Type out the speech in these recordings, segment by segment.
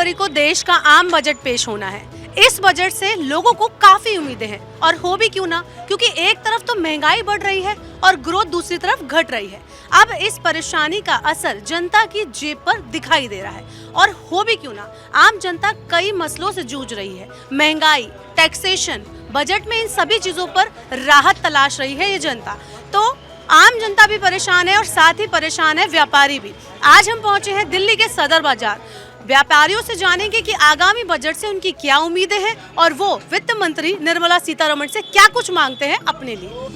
फरवरी को देश का आम बजट पेश होना है। इस बजट से लोगों को काफी उम्मीदें हैं और हो भी क्यों ना, क्योंकि एक तरफ तो महंगाई बढ़ रही है और ग्रोथ दूसरी तरफ घट रही है। अब इस परेशानी का असर जनता की जेब पर दिखाई दे रहा है और हो भी क्यों ना, आम जनता कई मसलों से जूझ रही है। महंगाई, टैक्सेशन, बजट में इन सभी चीजों पर राहत तलाश रही है ये जनता। तो आम जनता भी परेशान है और साथ ही परेशान है व्यापारी भी। आज हम पहुंचे हैं दिल्ली के सदर बाजार। व्यापारियों से जानेंगे कि आगामी बजट से उनकी क्या उम्मीदें हैं और वो वित्त मंत्री निर्मला सीतारमण से क्या कुछ मांगते हैं अपने लिए।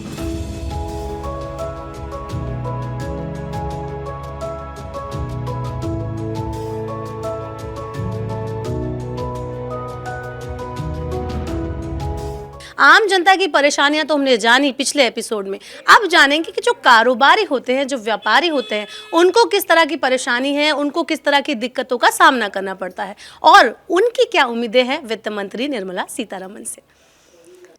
आम जनता की परेशानियां तो हमने जानी पिछले एपिसोड में। अब जानेंगे कि जो कारोबारी होते हैं, जो व्यापारी होते हैं, उनको किस तरह की परेशानी है, उनको किस तरह की दिक्कतों का सामना करना पड़ता है और उनकी क्या उम्मीदें हैं वित्त मंत्री निर्मला सीतारमण से।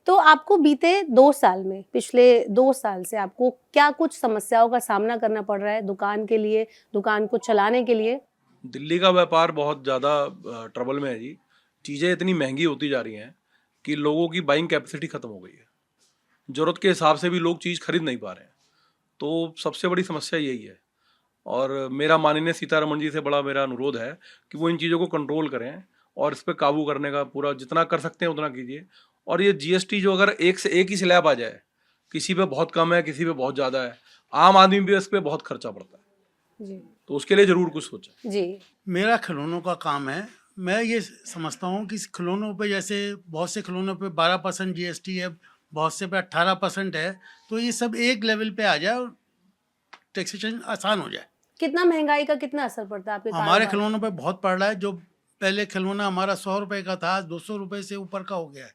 तो आपको बीते 2 साल में, पिछले 2 साल से आपको क्या कुछ समस्याओं का सामना करना पड़ रहा है दुकान के लिए, दुकान को चलाने के लिए? दिल्ली का व्यापार बहुत ज़्यादा ट्रबल में है जी। चीज़ें इतनी महंगी होती जा रही हैं कि लोगों की बाइंग कैपेसिटी ख़त्म हो गई है। ज़रूरत के हिसाब से भी लोग चीज़ खरीद नहीं पा रहे हैं। तो सबसे बड़ी समस्या यही है और मेरा माननीय सीतारमण जी से बड़ा मेरा अनुरोध है कि वो इन चीज़ों को कंट्रोल करें और इस पे काबू करने का पूरा जितना कर सकते हैं उतना कीजिए। और ये जीएसटी जो अगर एक से एक ही स्लैब आ जाए, किसी पे बहुत कम है, किसी पे बहुत ज़्यादा है, आम आदमी पे इस पे बहुत खर्चा पड़ता है जी तो उसके लिए ज़रूर कुछ सोचें। जी। मेरा खिलौनों का काम है। मैं ये समझता हूँ कि खिलौनों पे जैसे बहुत से खिलौनों पे 12% जीएसटी है, बहुत से पे 18% है, तो ये सब एक लेवल पे आ जाए और टैक्सेशन आसान हो जाए। कितना महंगाई का कितना असर पड़ता है आपके हमारे कारोबार खिलौनों पे बहुत पड़ रहा है। जो पहले खिलौना हमारा 100 रुपए का था, आज 200 रुपए से ऊपर का हो गया है।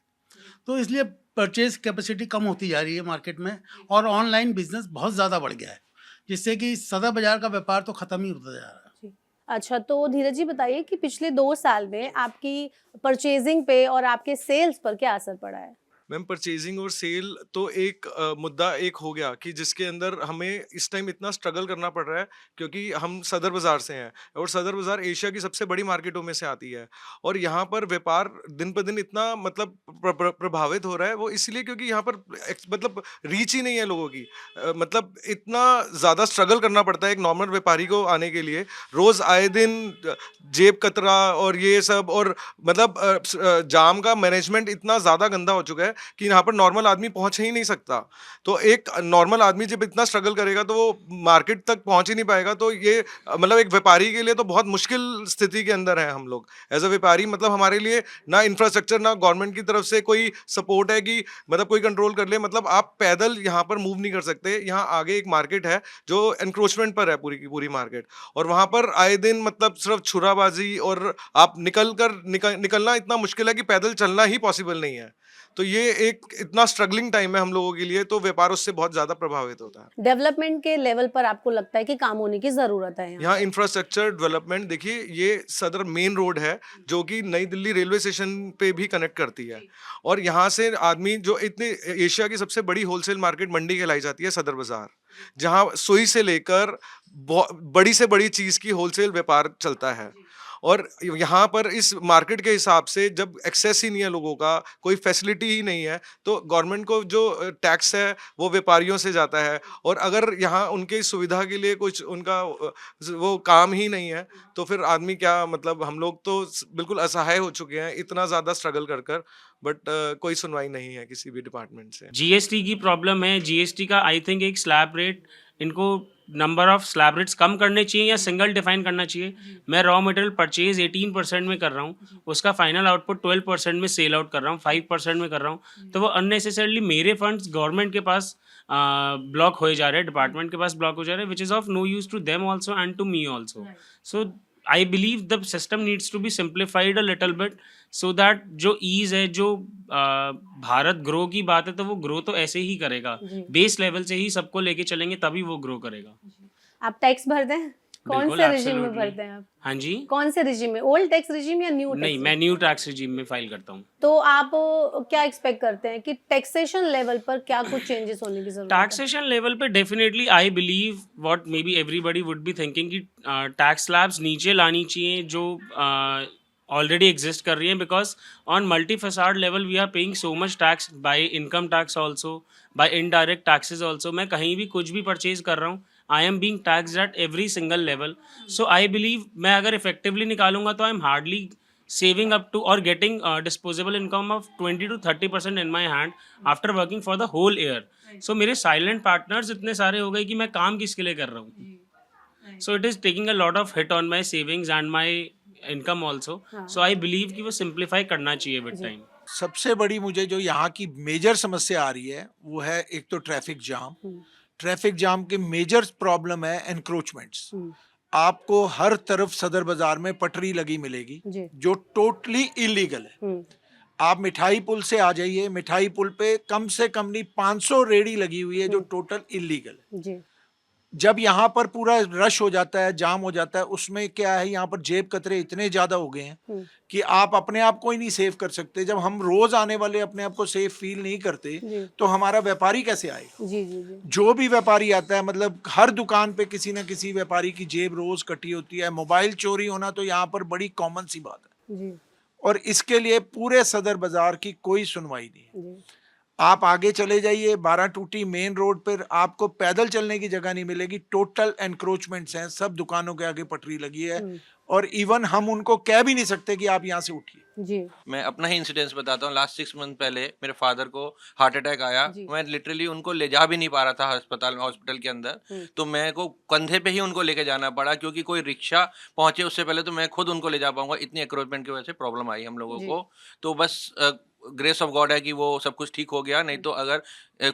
तो इसलिए परचेज कैपेसिटी कम होती जा रही है मार्केट में और ऑनलाइन बिजनेस बहुत ज़्यादा बढ़ गया है, जिससे कि सदर बाजार का व्यापार तो ख़त्म ही होता जा रहा है। जी। अच्छा, तो धीरज जी बताइए कि पिछले 2 साल में आपकी परचेजिंग पे और आपके सेल्स पर क्या असर पड़ा है? मैम, परचेजिंग और सेल तो एक मुद्दा एक हो गया कि जिसके अंदर हमें इस टाइम इतना स्ट्रगल करना पड़ रहा है क्योंकि हम सदर बाज़ार से हैं और सदर बाज़ार एशिया की सबसे बड़ी मार्केटों में से आती है और यहाँ पर व्यापार दिन पर दिन इतना मतलब प्रभावित हो रहा है। वो इसलिए क्योंकि यहाँ पर मतलब रीच ही नहीं है लोगों की। मतलब इतना ज़्यादा स्ट्रगल करना पड़ता है एक नॉर्मल व्यापारी को आने के लिए। रोज़ आए दिन जेब कतरा और ये सब और मतलब जाम का मैनेजमेंट इतना ज़्यादा गंदा हो चुका है कि यहाँ पर नॉर्मल आदमी पहुँच ही नहीं सकता। तो एक नॉर्मल आदमी जब इतना स्ट्रगल करेगा तो वो मार्केट तक पहुँच ही नहीं पाएगा। तो ये मतलब एक व्यापारी के लिए तो बहुत मुश्किल स्थिति के अंदर है हम लोग एज अ व्यापारी। मतलब हमारे लिए ना इंफ्रास्ट्रक्चर, ना गवर्नमेंट की तरफ से कोई सपोर्ट है कि मतलब कोई कंट्रोल कर ले। मतलब आप पैदल यहाँ पर मूव नहीं कर सकते। यहाँ आगे एक मार्केट है जो एनक्रोचमेंट पर है पूरी की पूरी मार्केट, और वहाँ पर आए दिन मतलब सिर्फ छुराबाजी और आप निकलना इतना मुश्किल है कि पैदल चलना ही पॉसिबल नहीं है। तो ये एक इतना स्ट्रगलिंग टाइम है हम लोगों के लिए, तो व्यापार उससे बहुत ज्यादा प्रभावित होता है। डेवलपमेंट के लेवल पर आपको लगता है कि काम होने की जरूरत है यहाँ इंफ्रास्ट्रक्चर डेवलपमेंट देखिए, ये सदर मेन रोड है जो कि नई दिल्ली रेलवे स्टेशन पे भी कनेक्ट करती है और यहाँ से आदमी जो इतने एशिया की सबसे बड़ी होलसेल मार्केट मंडी कहलाई जाती है सदर बाजार, जहाँ सुई से लेकर बड़ी से बड़ी चीज की होलसेल व्यापार चलता है। और यहाँ पर इस मार्केट के हिसाब से जब एक्सेस ही नहीं है लोगों का, कोई फैसिलिटी ही नहीं है, तो गवर्नमेंट को जो टैक्स है वो व्यापारियों से जाता है और अगर यहाँ उनके सुविधा के लिए कुछ उनका वो काम ही नहीं है तो फिर आदमी क्या, मतलब हम लोग तो बिल्कुल असहाय हो चुके हैं इतना ज़्यादा स्ट्रगल कर कर, बट कोई सुनवाई नहीं है किसी भी डिपार्टमेंट से। जीएसटी की प्रॉब्लम है। जीएसटी का आई थिंक एक स्लैब रेट, इनको नंबर ऑफ स्लैब रेट्स कम करने चाहिए या सिंगल डिफाइन करना चाहिए। मैं रॉ मटेरियल परचेज 18% में कर रहा हूँ, उसका फाइनल आउटपुट 12% में सेल आउट कर रहा हूँ, 5% में कर रहा हूँ, तो वो अननेसेसरली मेरे फंड्स गवर्नमेंट के पास ब्लॉक हो जा रहे हैं, डिपार्टमेंट के पास ब्लॉक हो जा रहे हैं, which is of no use to them also and to me also. So I believe the system needs to be simplified a little bit so that जो ईज है, जो भारत ग्रो की बात है, तो वो ग्रो तो ऐसे ही करेगा, बेस लेवल से ही सबको लेके चलेंगे तभी वो ग्रो करेगा। आप टैक्स भरते हैं? कौन बिल्कुल, से रिजीम में absolutely। भरते हैं आप? हाँ जी। कौन से रिजीम में? ओल्ड टैक्स रिजीम या न्यू नहीं, टैक्स? मैं न्यू टैक्स रिजीम में फाइल करता हूँ। तो आप क्या एक्सपेक्ट करते हैं कि टैक्सेशन लेवल पर क्या कुछ चेंजेस होने की जरूरत है? टैक्सेशन लेवल पे definitely I believe what may be everybody would be thinking कि टैक्स स्लैब्स नीचे लानी चाहिए जो ऑलरेडी एग्जिस्ट कर रही हैं, because on multi facade level we are paying so much tax, by income tax also, by indirect taxes also. मैं कहीं भी कुछ भी परचेज कर रहा हूँ, I am being taxed at every single level. So I believe मैं अगर इफेक्टिवली निकालूंगा तो I am hardly saving up to or getting disposable income of 20 to 30% in my hand after working for the whole year. So मेरे silent partners इतने सारे हो गए कि मैं काम किसके लिए कर रहा हूँ. So it is taking a lot of hit on my savings and my income also. So I believe कि वो simplify करना चाहिए with time. सबसे बड़ी मुझे जो यहाँ की मेजर समस्या आ रही है वो है एक तो ट्रैफिक जाम. ट्रैफिक जाम की मेजर प्रॉब्लम है एनक्रोचमेंट्स. आपको हर तरफ सदर बाजार में पटरी लगी मिलेगी जो टोटली इलीगल है. आप मिठाई पुल से आ जाइए, मिठाई पुल पे कम से कम नहीं 500 रेड़ी लगी हुई है जो टोटल इलीगल है. जब यहाँ पर पूरा रश हो जाता है, जाम हो जाता है, उसमें क्या है यहाँ पर जेब कतरे इतने ज्यादा हो गए हैं कि आप अपने आप को ही नहीं सेव कर सकते. जब हम रोज आने वाले अपने आप को सेफ फील नहीं करते तो हमारा व्यापारी कैसे आएगा. जो भी व्यापारी आता है, मतलब हर दुकान पे किसी ना किसी व्यापारी की जेब रोज कटी होती है. मोबाइल चोरी होना तो यहाँ पर बड़ी कॉमन सी बात है और इसके लिए पूरे सदर बाजार की कोई सुनवाई नहीं है. आप आगे चले जाइए 12 टूटी मेन रोड पर आपको पैदल चलने की जगह नहीं मिलेगी. टोटल एनक्रोचमेंट्स हैं, सब दुकानों के आगे पटरी लगी है और इवन हम उनको कह भी नहीं सकते कि आप यहाँ से उठिए. मैं अपना ही इंसिडेंस बताता हूँ. लास्ट 6 मंथ पहले मेरे फादर को हार्ट अटैक आया. मैं लिटरली उनको ले जा भी नहीं पा रहा था हॉस्पिटल के अंदर. तो मैं को कंधे पे ही उनको लेके जाना पड़ा क्योंकि कोई रिक्शा पहुंचे उससे पहले तो मैं खुद उनको ले जा पाऊंगा. इतनी एक्रोचमेंट की वजह से प्रॉब्लम आई हम लोगों को. तो बस ग्रेस ऑफ गॉड है कि वो सब कुछ ठीक हो गया, नहीं तो अगर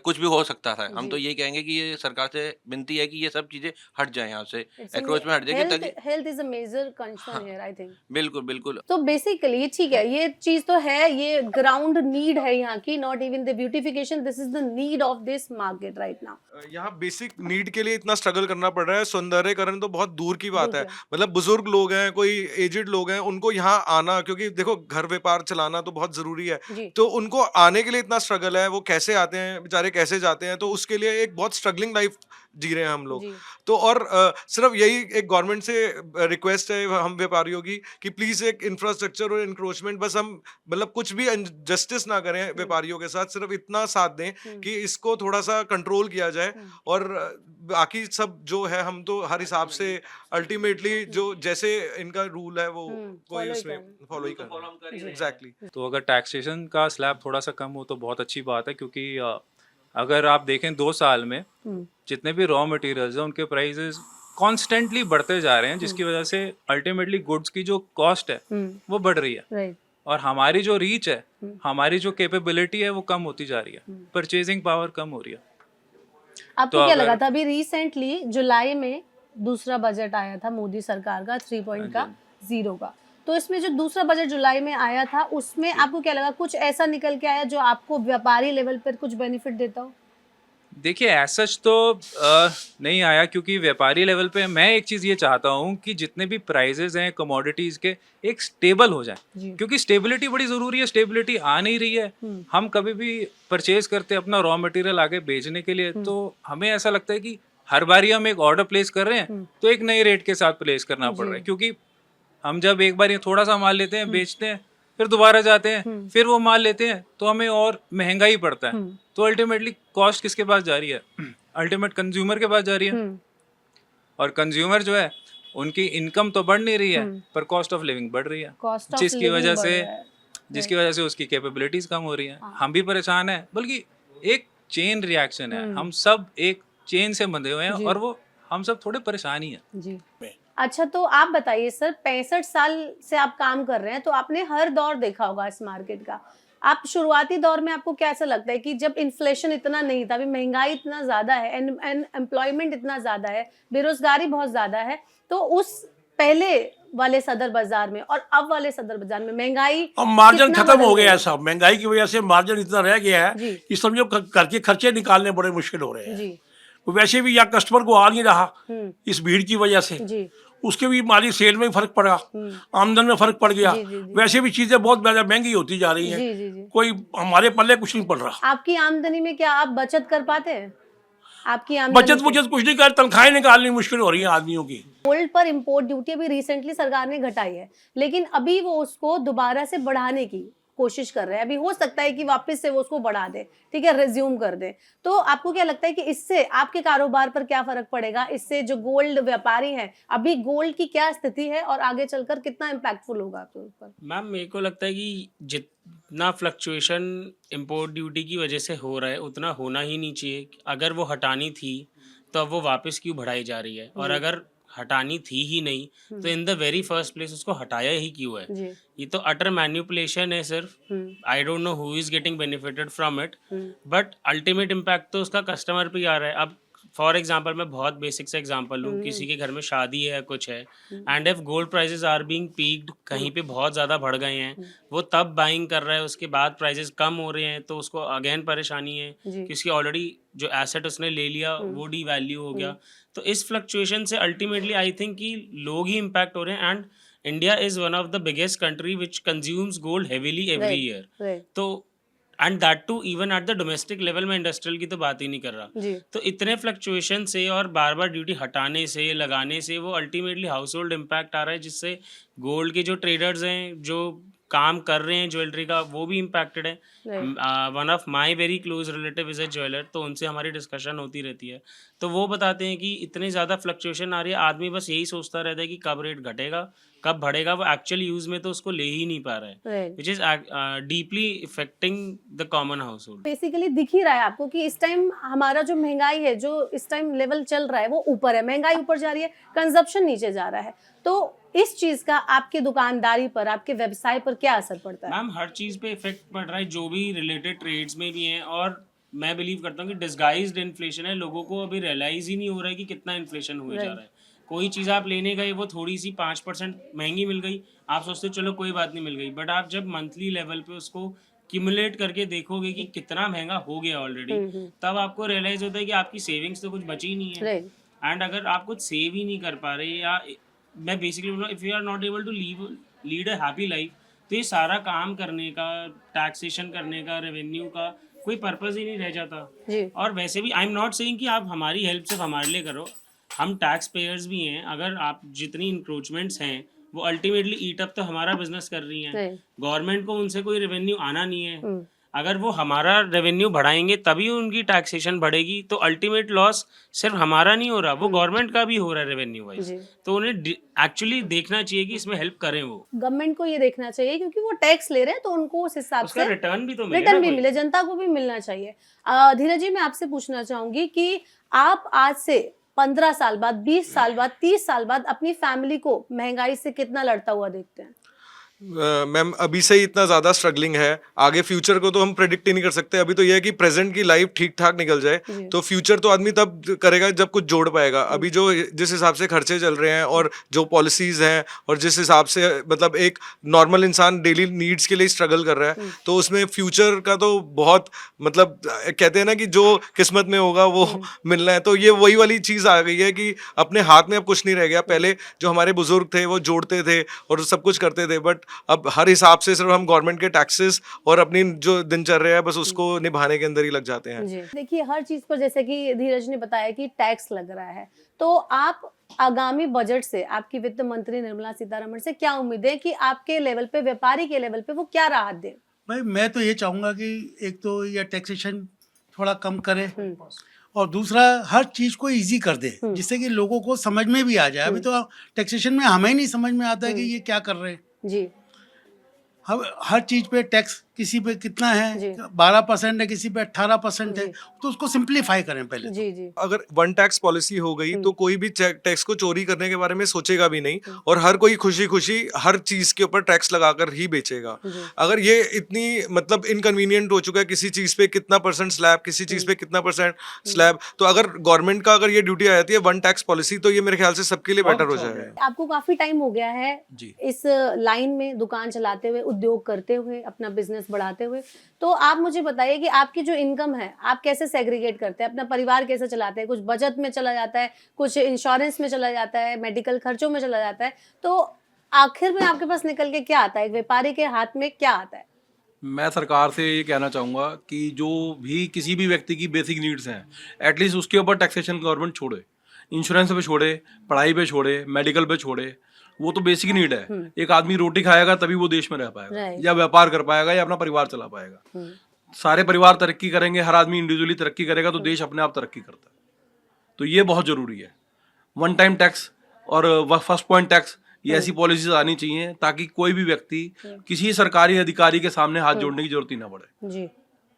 कुछ भी हो सकता था. हम तो ये कहेंगे कि ये सरकार से विनती है कि ये सब चीजें हट जाए यहाँ से, एक्रोचमेंट हट जाए ताकि health is a major concern here I think. बिल्कुल बिल्कुल. तो बेसिकली ठीक है, ये चीज तो है, ये ग्राउंड नीड है यहाँ की, not even the beautification. This is the need of this market right now. यहाँ बेसिक नीड के लिए इतना स्ट्रगल करना पड़ रहा है. सौंदर्यकरण तो बहुत दूर की बात है. मतलब बुजुर्ग लोग हैं, कोई एजेड लोग हैं, उनको यहाँ आना, क्योंकि देखो घर व्यापार चलाना तो बहुत जरूरी है. तो उनको आने के लिए इतना स्ट्रगल है. वो कैसे आते हैं बेचारे, कैसे जाते हैं, तो उसके लिए एक बहुत स्ट्रगलिंग लाइफ जी रहे हैं हम लोग. तो और सिर्फ यही एक गवर्नमेंट से रिक्वेस्ट है हम व्यापारियों की कि प्लीज एक इंफ्रास्ट्रक्चर और इंक्रोचमेंट, बस हम मतलब कुछ भी जस्टिस ना करें व्यापारियों के साथ, सिर्फ इतना साथ दें कि इसको थोड़ा सा कंट्रोल किया जाए. और बाकी सब जो है हम तो हर हिसाब से अल्टीमेटली जो जैसे इनका रूल है वो कोई उसमें फॉलो ही करें. एग्जैक्टली. तो अगर टैक्सेशन का स्लैब थोड़ा सा कम हो तो बहुत अच्छी बात है, क्योंकि अगर आप देखें 2 साल में जितने भी रॉ मटेरियल्स हैं उनके प्राइसेस कॉन्स्टेंटली बढ़ते जा रहे हैं, जिसकी वजह से अल्टीमेटली गुड्स की जो कॉस्ट है वो बढ़ रही है और हमारी जो रीच है, हमारी जो कैपेबिलिटी है वो कम होती जा रही है. परचेजिंग पावर कम हो रही है. आपको क्या लगा था अभी रिसेंटली जुलाई में दूसरा बजट आया था मोदी सरकार का 3.0 का, तो इसमें जो दूसरा बजट जुलाई में आया था उसमें आपको क्या लगा, कुछ ऐसा निकल के आया जो आपको व्यापारी लेवल पर कुछ बेनिफिट देता हो? देखिए ऐसा तो नहीं आया, क्योंकि व्यापारी लेवल पे मैं एक चीज़ ये चाहता हूँ कि जितने भी प्राइजेज हैं कमोडिटीज़ के एक स्टेबल हो जाए, क्योंकि स्टेबिलिटी बड़ी ज़रूरी है. स्टेबिलिटी आ नहीं रही है. हम कभी भी परचेज करते हैं अपना रॉ मटेरियल आगे बेचने के लिए, तो हमें ऐसा लगता है कि हर बारी हम एक ऑर्डर प्लेस कर रहे हैं तो एक नए रेट के साथ प्लेस करना पड़ रहा है, क्योंकि हम जब एक बार ये थोड़ा सा माल लेते हैं, बेचते हैं, फिर दोबारा जाते हैं, फिर वो माल लेते हैं, तो हमें और महंगा ही पड़ता है. तो अल्टीमेटली कॉस्ट किसके पास जा रही है? अल्टीमेट कंज्यूमर के पास जा रही है. और कंज्यूमर जो है उनकी इनकम तो बढ़ नहीं रही है पर कॉस्ट ऑफ लिविंग बढ़ रही है, जिसकी वजह से उसकी कैपेबिलिटीज कम हो रही है. हम भी परेशान है, बल्कि एक चेन रिएक्शन है. हम सब एक चेन से बंधे हुए हैं और वो हम सब थोड़े परेशान ही हैं. अच्छा, तो आप बताइए सर, 65 साल से आप काम कर रहे हैं तो आपने हर दौर देखा होगा इस मार्केट का. आप शुरुआती दौर में आपको क्या ऐसा लगता है कि जब इन्फ्लेशन इतना नहीं था, अभी महंगाई इतना ज्यादा है, एम्प्लॉयमेंट इतना ज्यादा है, बेरोजगारी बहुत ज्यादा है, तो उस पहले वाले सदर बाजार में और अब वाले सदर बाजार में महंगाई अब मार्जिन खत्म हो गया है. सब महंगाई की वजह से मार्जिन इतना रह गया है कि समझो घर के खर्चे निकालने बड़े मुश्किल हो रहे हैं. वैसे भी यहाँ कस्टमर को आ नहीं रहा इस भीड़ की वजह से, उसके भी माली सेल में फर्क पड़ा, आमदन में फर्क पड़ गया. वैसे भी चीजें बहुत ज्यादा महंगी होती जा रही हैं. कोई हमारे पल्ले कुछ नहीं पड़ रहा. आपकी आमदनी में क्या आप बचत कर पाते हैं? आपकी आमदनी बचत से। बुचत कुछ नहीं कर, तनख्वाहें निकालनी मुश्किल हो रही है आदमियों की। गोल्ड पर इंपोर्ट ड्यूटी अभी रिसेंटली सरकार ने घटाई है, लेकिन अभी वो उसको दोबारा से बढ़ाने की कोशिश कर रहे हैं। अभी हो सकता है कि वापस से वो उसको बढ़ा दे, ठीक है, रिज्यूम कर दे। तो आपको क्या लगता है कि इससे आपके कारोबार पर क्या फर्क पड़ेगा? इससे जो गोल्ड व्यापारी हैं, अभी गोल्ड की क्या स्थिति है और आगे चलकर कितना इम्पैक्टफुल होगा आपके ऊपर? मैम मेरे को लगता है कि जितना फ्लक्चुएशन इंपोर्ट ड्यूटी की वजह से हो रहा है उतना होना ही नहीं चाहिए। अगर वो हटानी थी तो अब वो वापस क्यों बढ़ाई जा रही है, और अगर हटानी थी ही नहीं तो in the very first place उसको हटाया ही क्यों है? जी। ये तो अटर मैन्युपुलेशन है सिर्फ। I don't know who is getting benefited from it, but ultimate impact तो उसका कस्टमर पे ही आ रहा है। अब फॉर एग्जाम्पल मैं बहुत बेसिक से एग्जाम्पल लूँ, किसी के घर में शादी है, कुछ है, and if gold prices are being peaked, कहीं पे बहुत ज़्यादा बढ़ गए हैं, वो तब बाइंग कर रहा है, उसके बाद प्राइजेस कम हो रहे हैं, तो उसको अगेन परेशानी है कि उसकी ऑलरेडी जो एसेट उसने ले लिया वो डी वैल्यू हो गया। तो इस फ्लक्चुएशन से अल्टीमेटली आई थिंक कि लोग ही इम्पैक्ट हो रहे हैं। And India is one of the biggest country which consumes gold heavily every year. तो and that too even at the domestic level में, इंडस्ट्रियल की तो बात ही नहीं कर रहा। जी। तो इतने फ्लक्चुएशन से और बार बार ड्यूटी हटाने से, लगाने से, वो अल्टीमेटली हाउस होल्ड इम्पैक्ट आ रहा है, जिससे गोल्ड के जो ट्रेडर्स हैं, जो काम कर रहे हैं ज्वेलरी का, वो भी इम्पैक्टेड है। One of my very close relative is a jeweller, तो उनसे हमारी डिस्कशन होती रहती है। तो वो बताते हैं कि इतनी ज़्यादा फ्लक्चुएशन आ रही है, आदमी बस यही सोचता रहता है कि कब रेट घटेगा, कब बढ़ेगा। वो एक्चुअल यूज में तो उसको ले ही नहीं पा रहा है, which is deeply affecting the common household. Basically दिख ही रहा है आपको कि इस टाइम हमारा जो महंगाई है, जो इस टाइम लेवल चल रहा है, वो ऊपर है, महंगाई ऊपर जा रही है, कंजप्शन नीचे जा रहा है। तो इस चीज का आपकी दुकानदारी पर, आपके व्यवसाय पर क्या असर पड़ता है? मैम हर चीज़ पे इफेक्ट पड़ रहा है, जो भी रिलेटेड ट्रेड्स में भी हैं। और मैं बिलीव करता हूँ कि डिस्गाइज्ड इन्फ्लेशन है, लोगों को अभी रियलाइज ही नहीं हो रहा है कि कितना इन्फ्लेशन हुए जा रहा है। कोई चीज़ आप लेने गए, वो थोड़ी सी 5% महंगी मिल गई, आप सोचते चलो कोई बात नहीं मिल गई, बट आप जब मंथली लेवल पे उसको क्यूमुलेट करके देखोगे कि कितना महंगा हो गया ऑलरेडी, तब आपको रियलाइज होता है कि आपकी सेविंग्स तो कुछ बची नहीं है। एंड अगर आप कुछ सेव ही नहीं कर पा रहे, या मैं बेसिकली बोल रहा हूँ, if you are not able to lead a happy life, तो ये सारा काम करने का, टैक्सेशन करने का, रेवेन्यू का कोई पर्पस ही नहीं रह जाता। और वैसे भी आई एम नॉट सेइंग कि आप हमारी हेल्प सिर्फ हमारे लिए करो, हम टैक्स पेयर्स भी हैं। अगर आप जितनी इंक्रोचमेंट्स हैं वो अल्टीमेटली ईट अप तो हमारा बिजनेस कर रही हैं, गवर्नमेंट को उनसे कोई रेवेन्यू आना नहीं है। अगर वो हमारा रेवेन्यू बढ़ाएंगे तभी उनकी टैक्सेशन बढ़ेगी, तो अल्टीमेट लॉस सिर्फ हमारा नहीं हो रहा, वो गवर्नमेंट का भी हो रहा है रेवेन्यू वाइज। तो उन्हें एक्चुअली देखना चाहिए कि इसमें हेल्प करें। वो गवर्नमेंट को ये देखना चाहिए, क्योंकि वो टैक्स ले रहे हैं तो उनको उस हिसाब से रिटर्न भी तो मिले, जनता को भी मिलना चाहिए। धीरज जी, मैं आपसे पूछना चाहूंगी कि आप आज से 15 साल बाद, 20 साल बाद, 30 साल बाद अपनी फैमिली को महंगाई से कितना लड़ता हुआ देखते हैं? मैम अभी से ही इतना ज़्यादा स्ट्रगलिंग है, आगे फ्यूचर को तो हम प्रेडिक्ट ही नहीं कर सकते। अभी तो यह है कि प्रेजेंट की लाइफ ठीक ठाक निकल जाए, तो फ्यूचर तो आदमी तब करेगा जब कुछ जोड़ पाएगा। अभी जो जिस हिसाब से खर्चे चल रहे हैं और जो पॉलिसीज़ हैं और जिस हिसाब से मतलब एक नॉर्मल इंसान डेली नीड्स के लिए स्ट्रगल कर रहा है, तो उसमें फ्यूचर का तो बहुत मतलब कहते हैं ना कि जो किस्मत में होगा वो मिलना है। तो ये वही वाली चीज़ आ गई है कि अपने हाथ में अब कुछ नहीं रह गया। पहले जो हमारे बुजुर्ग थे वो जोड़ते थे और सब कुछ करते थे, बट अब हर हिसाब से सिर्फ हम गवर्नमेंट के टैक्सेस और अपनी जो दिनचर्या है बस उसको निभाने के अंदर ही लग जाते हैं। देखिए हर चीज पर, जैसे कि धीरज ने बताया कि टैक्स लग रहा है, तो आप आगामी बजट से, आपकी वित्त मंत्री निर्मला सीतारमण से क्या उम्मीद है कि आपके लेवल पे, व्यापारी के लेवल पे वो क्या राहत दे? भाई मैं तो ये चाहूंगा कि एक तो यह टैक्सेशन थोड़ा कम करे और दूसरा हर चीज को इजी कर दे, जिससे कि लोगों को समझ में भी आ जाए। अभी तो टैक्सेशन में हमें नहीं समझ में आता है कि ये क्या कर रहे हैं। जी, हर चीज पे टैक्स, किसी पे कितना है, 12% है, किसी पे 18% है, तो उसको सिंप्लीफाई करें पहले। जी जी। अगर वन टैक्स पॉलिसी हो गई तो कोई भी टैक्स को चोरी करने के बारे में सोचेगा भी नहीं, और हर कोई खुशी खुशी हर चीज के ऊपर टैक्स लगाकर ही बेचेगा। अगर ये इतनी मतलब इनकन्वीनियंट हो चुका है, किसी चीज पे कितना % स्लैब, किसी चीज पे कितना % स्लैब, तो अगर गवर्नमेंट का अगर ये ड्यूटी आ जाती है वन टैक्स पॉलिसी, तो ये मेरे ख्याल से सबके लिए बेटर हो जाएगा। आपको काफी टाइम हो गया है इस लाइन में दुकान चलाते हुए, उद्योग करते हुए, अपना बिजनेस बढ़ाते हुए, तो आप मुझे बताइए कि आपकी जो इनकम है आप कैसे सेग्रीगेट करते हैं, अपना परिवार कैसे चलाते हैं? कुछ बचत में चला जाता है, कुछ इंश्योरेंस में चला जाता है, मेडिकल खर्चों में चला जाता है, तो आखिर में आपके पास निकल के क्या आता है? एक व्यापारी के हाथ में क्या आता है? मैं सरकार से ये कहना चाहूँगा कि जो भी किसी भी व्यक्ति की बेसिक नीड्स हैं, एटलीस्ट उसके ऊपर टैक्सेशन गवर्नमेंट छोड़े, इंश्योरेंस पे छोड़े, पढ़ाई पे छोड़े, मेडिकल पे छोड़े। वो तो बेसिक नीड है। एक आदमी रोटी खाएगा तभी वो देश में रह पाएगा, Right. या व्यापार कर पाएगा, या अपना परिवार चला पाएगा। सारे परिवार तरक्की करेंगे, हर आदमी इंडिविजुअली तरक्की करेगा तो देश अपने आप तरक्की करता है। तो ये बहुत ज़रूरी है। वन टाइम टैक्स और फर्स्ट पॉइंट टैक्स, ये ऐसी पॉलिसीज आनी चाहिए ताकि कोई भी व्यक्ति किसी सरकारी अधिकारी के सामने हाथ जोड़ने की जरूरत ही ना पड़े। जी।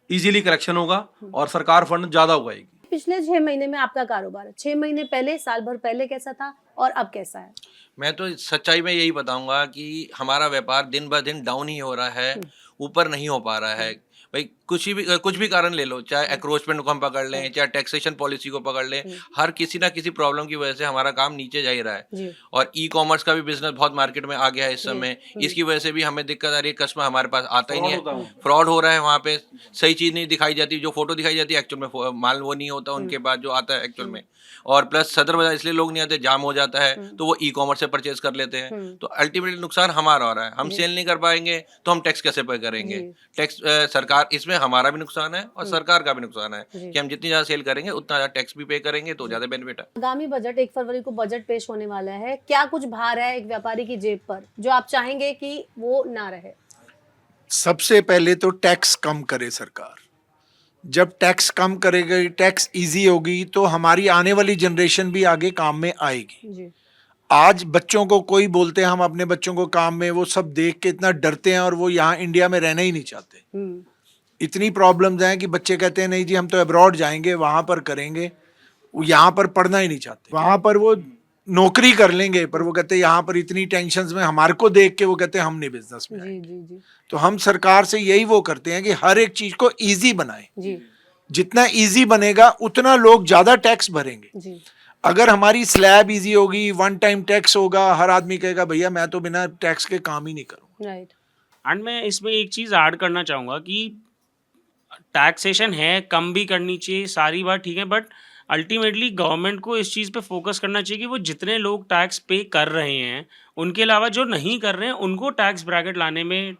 इजीली कलेक्शन होगा और सरकार फंड ज़्यादा उगाएगी। पिछले 6 महीने में आपका कारोबार 6 महीने पहले, साल भर पहले कैसा था और अब कैसा है? मैं तो सच्चाई में यही बताऊंगा कि हमारा व्यापार दिन ब दिन डाउन ही हो रहा है, ऊपर नहीं हो पा रहा है। भाई कुछ भी कारण ले लो, चाहे एक्रोचमेंट को हम पकड़ लें, चाहे टैक्सेशन पॉलिसी को पकड़ लें, हर किसी ना किसी प्रॉब्लम की वजह से हमारा काम नीचे जा ही रहा है। और ई कॉमर्स का भी बिजनेस बहुत मार्केट में आ गया है इस समय। इसकी वजह से भी हमें दिक्कत आ रही है, कस्टमर हमारे पास आता ही नहीं है, फ्रॉड हो रहा है। वहाँ पे सही चीज़ नहीं दिखाई जाती, जो फोटो दिखाई जाती है एक्चुअल में माल वो नहीं होता उनके पास जो आता है एक्चुअल में। और प्लस सदर बाजार इसलिए लोग नहीं आते, जाम हो जाता है, तो वो ई कॉमर्स से परचेज कर लेते हैं। तो अल्टीमेटली नुकसान हमारा हो रहा है। हम सेल नहीं कर पाएंगे तो हम टैक्स कैसे पे करेंगे? टैक्स सरकार, इसमें हमारा भी नुकसान है और सरकार का भी नुकसान है कि हम जितनी ज्यादा सेल करेंगे उतना ज्यादा टैक्स भी पे करेंगे, तो ज्यादा बेनिफिट है। आगामी बजट 1 फरवरी को बजट पेश होने वाला है, क्या कुछ भार है एक व्यापारी की जेब पर जो आप चाहेंगे कि वो ना रहे? सबसे पहले तो टैक्स कम करे सरकार। जब टैक्स कम करेगी, टैक्स इजी होगी, तो हमारी आने वाली जनरेशन भी आगे काम में आएगी। जी। आज बच्चों को कोई बोलते हैं हम अपने बच्चों को काम में, वो सब देख के इतना डरते हैं और वो यहाँ इंडिया में रहना ही नहीं चाहते। इतनी प्रॉब्लम्स हैं कि बच्चे कहते हैं नहीं जी हम तो अब्रॉड जाएंगे, वहां पर करेंगे, वो यहाँ पर पढ़ना ही नहीं चाहते। वहां पर वो नौकरी कर लेंगे पर वो कहते हैं यहाँ पर इतनी टेंशन्स में, हमारे को देख के वो कहते हैं हम नहीं बिजनेस में आएंगे। तो हम सरकार से यही वो करते हैं कि हर एक चीज को इजी बनाएं। जितना इजी बनेगा उतना लोग ज्यादा टैक्स भरेंगे। अगर हमारी स्लैब इजी होगी, वन टाइम टैक्स होगा, हर आदमी कहेगा भैया मैं तो बिना टैक्स के काम ही नहीं करूँगा। राइट। एंड मैं इसमें एक चीज़ ऐड करना चाहूँगा कि टैक्सेशन है, कम भी करनी चाहिए, सारी बात ठीक है, बट अल्टीमेटली गवर्नमेंट को इस चीज़ पे फोकस करना चाहिए कि वो जितने लोग टैक्स पे कर रहे हैं उनके अलावा जो नहीं कर रहे हैं उनको टैक्स ब्रैकेट लाने में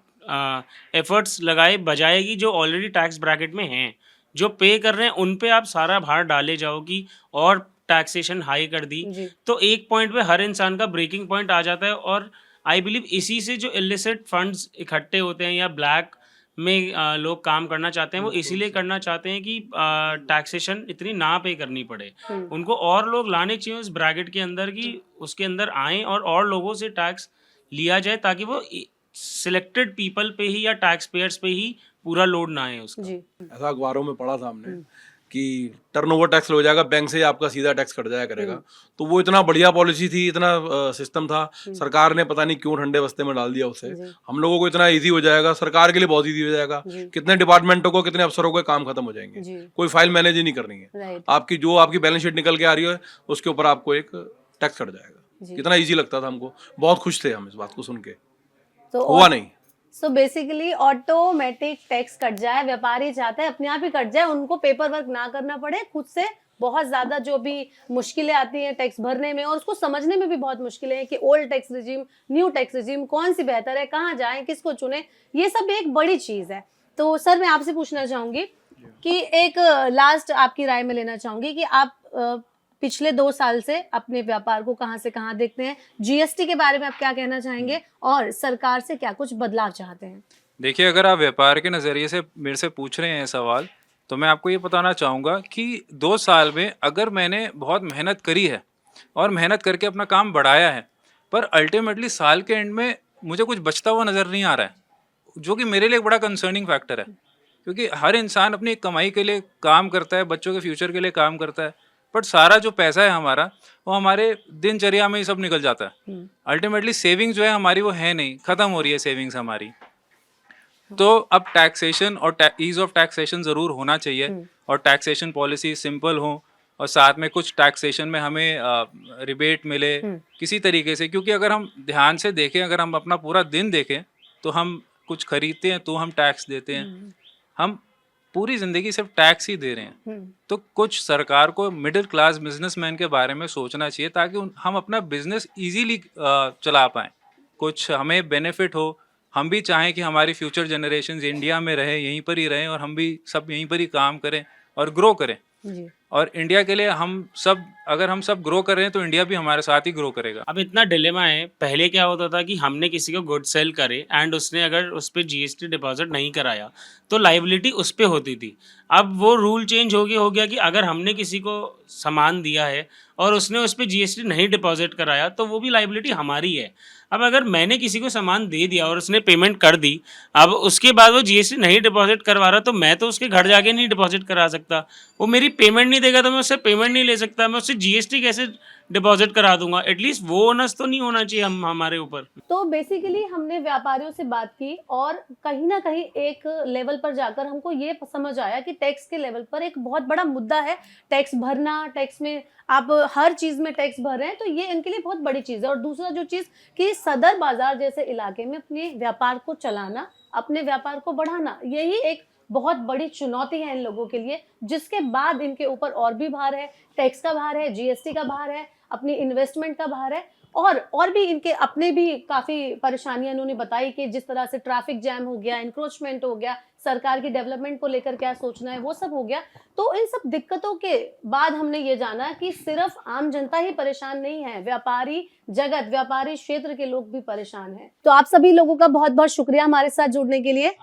एफर्ट्स लगाए, बजाय कि जो ऑलरेडी टैक्स ब्रैकेट में हैं, जो पे कर रहे हैं उन पे आप सारा भार डाले जाओ कि और टैक्सेशन हाई कर दी, तो एक पॉइंट पे हर इंसान का ब्रेकिंग पॉइंट आ जाता है। और आई बिलीव इसी से जो इलिसिट फंड्स इकट्ठे होते हैं या ब्लैक में लोग काम करना चाहते हैं, वो इसीलिए करना चाहते हैं कि टैक्सेशन इतनी ना पे करनी पड़े। उनको और लोग लाने चाहिए उस ब्रैकेट के अंदर कि उसके अंदर आएँ और लोगों से टैक्स लिया जाए ताकि वो सिलेक्टेड पीपल पे ही या टैक्स पेयर्स पे ही पूरा लोड ना आए उसका। ऐसा अखबारों में पढ़ा था हमने कि टर्नओवर टैक्स हो जाएगा, बैंक से आपका सीधा टैक्स कट जाया करेगा। तो वो इतना बढ़िया पॉलिसी थी, इतना सिस्टम था, सरकार ने पता नहीं क्यों ठंडे बस्ते में डाल दिया उसे। हम लोगों को इतना इजी हो जाएगा, सरकार के लिए बहुत इजी हो जाएगा, कितने डिपार्टमेंटों को, कितने अफसरों के काम खत्म हो जाएंगे, कोई फाइल मैनेज ही नहीं करनी है। आपकी जो आपकी बैलेंस शीट निकल के आ रही है उसके ऊपर आपको एक टैक्स कट जाएगा। कितना ईजी लगता था हमको, बहुत खुश थे हम इस बात को सुन के। तो हुआ नहीं। So basically automatic tax cut जाए, व्यापारी चाहते हैं अपने आप ही कट जाए, उनको पेपर वर्क ना करना पड़े, खुद से बहुत ज्यादा जो भी मुश्किलें आती हैं टैक्स भरने में और उसको समझने में भी बहुत मुश्किलें हैं कि old tax regime, new tax regime कौन सी बेहतर है, कहाँ जाएं, किसको चुने, ये सब एक बड़ी चीज है। तो सर मैं आपसे पूछना चाहूंगी कि एक लास्ट आपकी राय में लेना चाहूंगी कि आप पिछले 2 साल से अपने व्यापार को कहां से कहां देखते हैं, जीएसटी के बारे में आप क्या कहना चाहेंगे और सरकार से क्या कुछ बदलाव चाहते हैं? देखिए, अगर आप व्यापार के नज़रिए से मेरे से पूछ रहे हैं सवाल, तो मैं आपको ये बताना चाहूँगा कि 2 साल में अगर मैंने बहुत मेहनत करी है और मेहनत करके अपना काम बढ़ाया है, पर अल्टीमेटली साल के एंड में मुझे कुछ बचता हुआ नज़र नहीं आ रहा है, जो कि मेरे लिए एक बड़ा कंसर्निंग फैक्टर है। क्योंकि हर इंसान अपनी कमाई के लिए काम करता है, बच्चों के फ्यूचर के लिए काम करता है, बट सारा जो पैसा है हमारा वो हमारे दिनचर्या में ही सब निकल जाता है। अल्टीमेटली सेविंग्स जो है हमारी वो है नहीं, ख़त्म हो रही है सेविंग्स हमारी। तो अब टैक्सेशन और ईज ऑफ टैक्सेशन ज़रूर होना चाहिए और टैक्सेशन पॉलिसी सिंपल हो और साथ में कुछ टैक्सेशन में हमें रिबेट मिले किसी तरीके से। क्योंकि अगर हम ध्यान से देखें, अगर हम अपना पूरा दिन देखें तो हम कुछ खरीदते हैं तो हम टैक्स देते हैं, हम पूरी ज़िंदगी सिर्फ टैक्स ही दे रहे हैं। तो कुछ सरकार को मिडिल क्लास बिजनेसमैन के बारे में सोचना चाहिए ताकि हम अपना बिजनेस इजीली चला पाएँ, कुछ हमें बेनिफिट हो, हम भी चाहें कि हमारी फ्यूचर जनरेशंस इंडिया में रहे, यहीं पर ही रहें और हम भी सब यहीं पर ही काम करें और ग्रो करें। जी। और इंडिया के लिए हम सब, अगर हम सब ग्रो कर रहे हैं तो इंडिया भी हमारे साथ ही ग्रो करेगा। अब इतना डिलेमा है, पहले क्या होता था कि हमने किसी को गुड सेल करे एंड उसने अगर उस पर जीएसटी डिपॉजिट नहीं कराया तो लाइबिलिटी उस पर होती थी। अब वो रूल चेंज हो गया कि अगर हमने किसी को सामान दिया है और उसने उस पर जीएसटी नहीं डिपॉजिट कराया तो वो भी लाइबिलिटी हमारी है। अब अगर मैंने किसी को सामान दे दिया और उसने पेमेंट कर दी, अब उसके बाद वो जीएसटी नहीं डिपॉजिट करवा रहा तो मैं तो उसके घर जाके नहीं डिपॉजिट करा सकता। वो मेरी पेमेंट नहीं देगा तो मैं उससे पेमेंट नहीं ले सकता, मैं उससे जीएसटी कैसे डिपॉजिट करा दूंगा। एटलीस्ट वो ओनस तो नहीं होना चाहिए हमारे ऊपर। तो बेसिकली हमने व्यापारियों से बात की और कहीं ना कहीं एक लेवल पर जाकर हमको ये समझ आया कि टैक्स के लेवल पर एक बहुत बड़ा मुद्दा है टैक्स भरना। टैक्स में आप हर चीज में टैक्स भर रहे हैं तो ये इनके लिए बहुत बड़ी चीज है। और दूसरा जो चीज कि सदर बाजार जैसे इलाके में अपने व्यापार को चलाना, अपने व्यापार को बढ़ाना, यही एक बहुत बड़ी चुनौती है इन लोगों के लिए, जिसके बाद इनके ऊपर और भी भार है, टैक्स का भार है, जीएसटी का भार है, अपनी इन्वेस्टमेंट का भार है और भी इनके अपने भी काफी परेशानियां इन्होंने बताई कि जिस तरह से ट्रैफिक जैम हो गया, इंक्रोचमेंट हो गया, सरकार की डेवलपमेंट को लेकर क्या सोचना है, वो सब हो गया। तो इन सब दिक्कतों के बाद हमने ये जाना कि सिर्फ आम जनता ही परेशान नहीं है, व्यापारी जगत, व्यापारी क्षेत्र के लोग भी परेशान हैं। तो आप सभी लोगों का बहुत बहुत शुक्रिया हमारे साथ जुड़ने के लिए।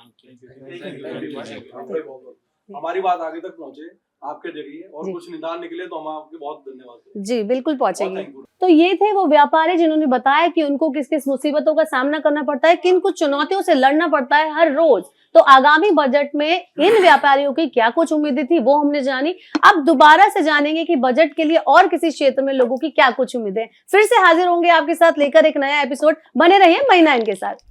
हमारी बात आगे तक पहुंचे आपके जरिए और जी। कुछ निदान निकले तो हम आपके बहुत धन्यवाद देंगे। जी बिल्कुल पहुंचेंगे। बहुत thank you। तो ये थे वो व्यापारी जिन्होंने बताया कि उनको किस किस मुसीबतों का सामना करना पड़ता है, किन कुछ चुनौतियों से लड़ना पड़ता है हर रोज। तो आगामी बजट में इन व्यापारियों की क्या कुछ उम्मीदें थी वो हमने जानी। अब दोबारा से जानेंगे कि बजट के लिए और किसी क्षेत्र में लोगों की क्या कुछ उम्मीदें। फिर से हाजिर होंगे आपके साथ लेकर एक नया एपिसोड। बने रहिए महीना के साथ।